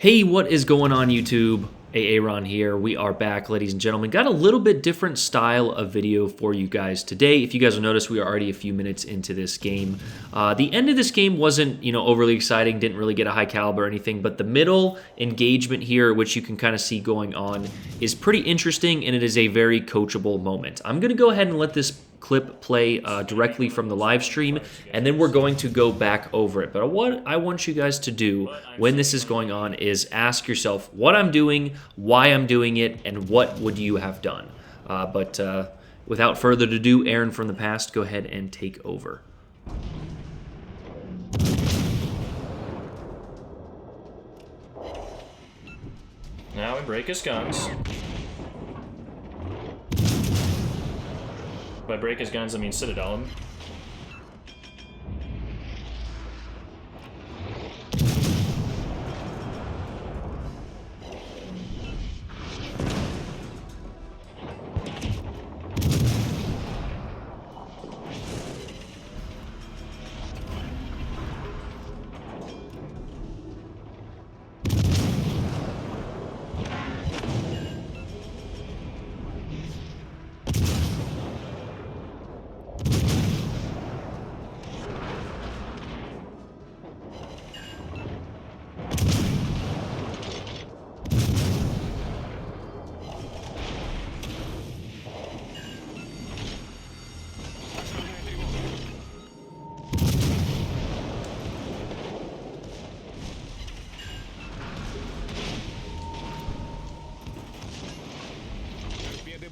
Hey, what is going on YouTube? Aaron here. We are back, ladies and gentlemen. Got a little bit different style of video for you guys today. If you guys will notice, we are already a few minutes into this game. The end of this game wasn't, overly exciting. Didn't really get a high caliber or anything, but the middle engagement here, which you can kind of see going on, is pretty interesting, and it is a very coachable moment. I'm going to go ahead and let this clip play directly from the live stream, and then we're going to go back over it. But what I want you guys to do when this is going on is ask yourself what I'm doing, why I'm doing it, and what would you have done. But without further ado, Aaron from the past, go ahead and take over. Now we break his guns. By break his guns, I mean citadel him.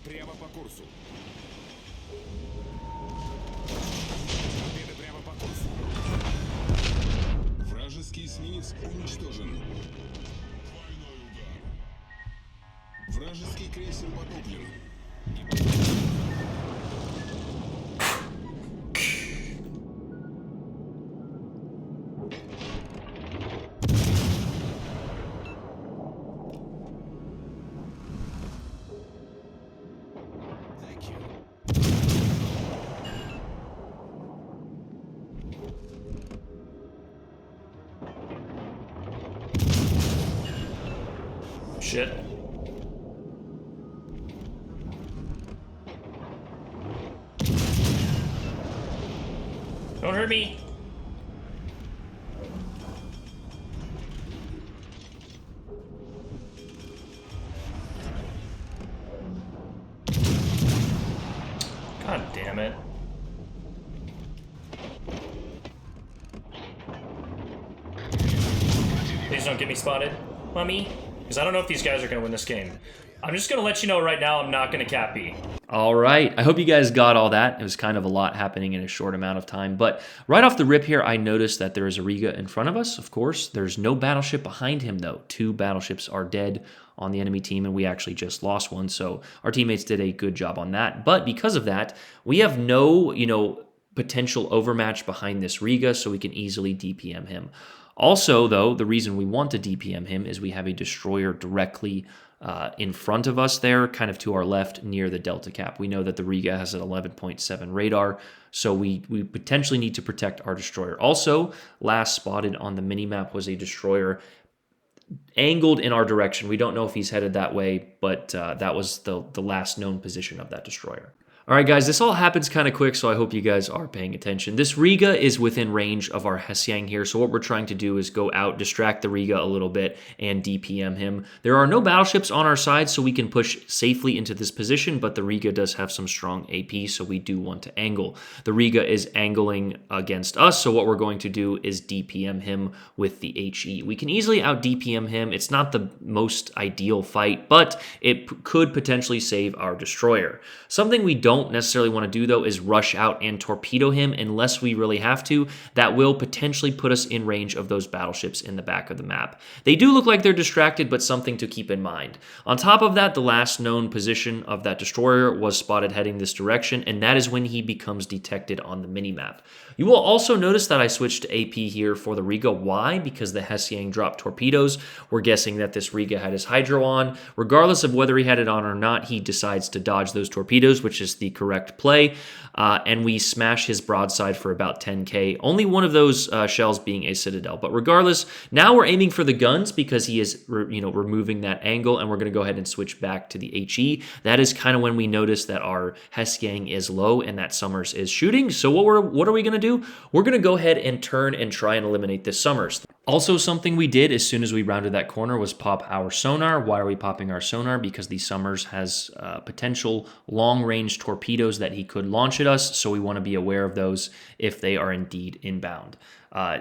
Прямо по курсу. Торпеды прямо по курсу. Вражеский эсминец уничтожен. Двойной удар. Вражеский крейсер потоплен. Shit. Don't hurt me. God damn it. Please don't get me spotted, Mummy. Because I don't know if these guys are going to win this game. I'm just going to let you know right now I'm not going to cap B. All right. I hope you guys got all that. It was kind of a lot happening in a short amount of time. But right off the rip here, I noticed that there is a Riga in front of us, of course. There's no battleship behind him, though. 2 battleships are dead on the enemy team, and we actually just lost one. So our teammates did a good job on that. But because of that, we have no, potential overmatch behind this Riga, so we can easily DPM him. Also, though, the reason we want to DPM him is we have a destroyer directly in front of us there, kind of to our left near the Delta Cap. We know that the Riga has an 11.7 radar, so we potentially need to protect our destroyer. Also, last spotted on the mini-map was a destroyer angled in our direction. We don't know if he's headed that way, but that was the last known position of that destroyer. All right, guys, this all happens kind of quick, so I hope you guys are paying attention. This Riga is within range of our Hsiang here, so what we're trying to do is go out, distract the Riga a little bit, and DPM him. There are no battleships on our side, so we can push safely into this position, but the Riga does have some strong AP, so we do want to angle. The Riga is angling against us, so what we're going to do is DPM him with the HE. We can easily out-DPM him. It's not the most ideal fight, but it could potentially save our destroyer. Something we don't necessarily want to do, though, is rush out and torpedo him unless we really have to. That will potentially put us in range of those battleships in the back of the map. They do look like they're distracted, but something to keep in mind. On top of that, the last known position of that destroyer was spotted heading this direction, and that is when he becomes detected on the minimap. You will also notice that I switched to AP here for the Riga. Why? Because the Hsiang dropped torpedoes. We're guessing that this Riga had his hydro on. Regardless of whether he had it on or not, he decides to dodge those torpedoes, which is the the correct play, and we smash his broadside for about 10k. Only one of those shells being a Citadel, but regardless, now we're aiming for the guns because he is removing that angle, and we're going to go ahead and switch back to the HE. That is kind of when we notice that our Hess gang is low and that Summers is shooting. So what are we going to do? We're going to go ahead and turn and try and eliminate this Summers. Also, something we did as soon as we rounded that corner was pop our sonar. Why are we popping our sonar? Because the Summers has potential long-range torpedoes that he could launch at us, so we want to be aware of those if they are indeed inbound.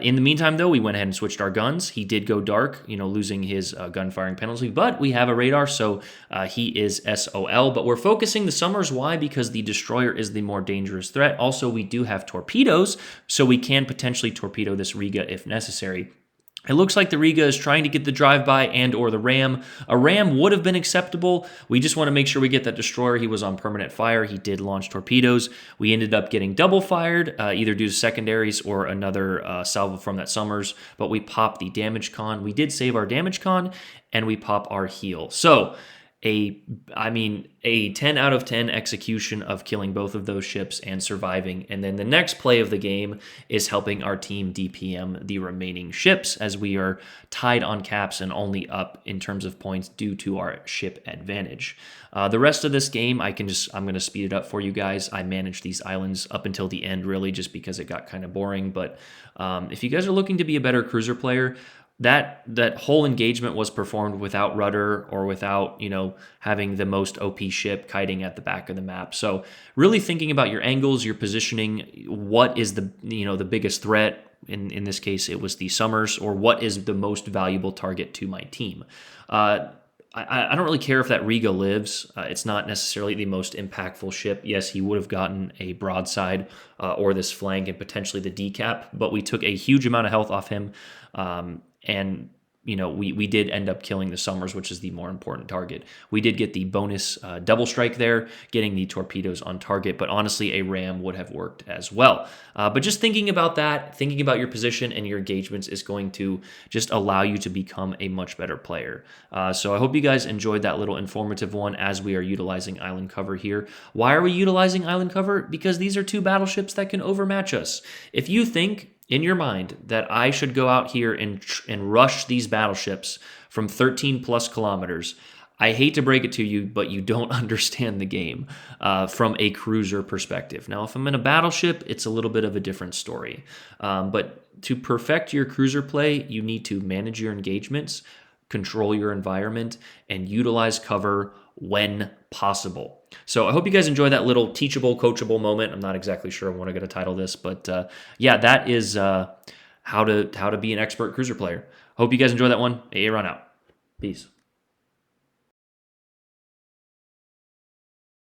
In the meantime, though, we went ahead and switched our guns. He did go dark, losing his gun firing penalty, but we have a radar, so he is SOL. But we're focusing the Summers. Why? Because the destroyer is the more dangerous threat. Also, we do have torpedoes, so we can potentially torpedo this Riga if necessary. It looks like the Riga is trying to get the drive-by and or the ram. A ram would have been acceptable. We just want to make sure we get that destroyer. He was on permanent fire. He did launch torpedoes. We ended up getting double fired, either due to secondaries or another salvo from that Summers, but we popped the damage con. We did save our damage con, and we pop our heal. So a 10 out of 10 execution of killing both of those ships and surviving. And then the next play of the game is helping our team DPM the remaining ships, as we are tied on caps and only up in terms of points due to our ship advantage. The rest of this game, I'm going to speed it up for you guys. I managed these islands up until the end, really, just because it got kind of boring. But if you guys are looking to be a better cruiser player, that whole engagement was performed without rudder or without, having the most OP ship kiting at the back of the map. So really thinking about your angles, your positioning, what is the biggest threat. In this case, it was the Summers, or what is the most valuable target to my team. I don't really care if that Riga lives. It's not necessarily the most impactful ship. Yes, he would have gotten a broadside or this flank and potentially the decap, but we took a huge amount of health off him. And we did end up killing the Summers, which is the more important target. We did get the bonus double strike there, getting the torpedoes on target, but honestly, a ram would have worked as well. But just thinking about that, thinking about your position and your engagements is going to just allow you to become a much better player. So I hope you guys enjoyed that little informative one as we are utilizing island cover here. Why are we utilizing island cover? Because these are two battleships that can overmatch us. If you think in your mind that I should go out here and rush these battleships from 13 plus kilometers, I hate to break it to you, but you don't understand the game from a cruiser perspective. Now, if I'm in a battleship, it's a little bit of a different story. But to perfect your cruiser play, you need to manage your engagements, control your environment, and utilize cover when possible. So I hope you guys enjoy that little teachable, coachable moment. I'm not exactly sure what I'm going to title this, but yeah, that is how to be an expert cruiser player. Hope you guys enjoy that one. AA Ron out. Peace.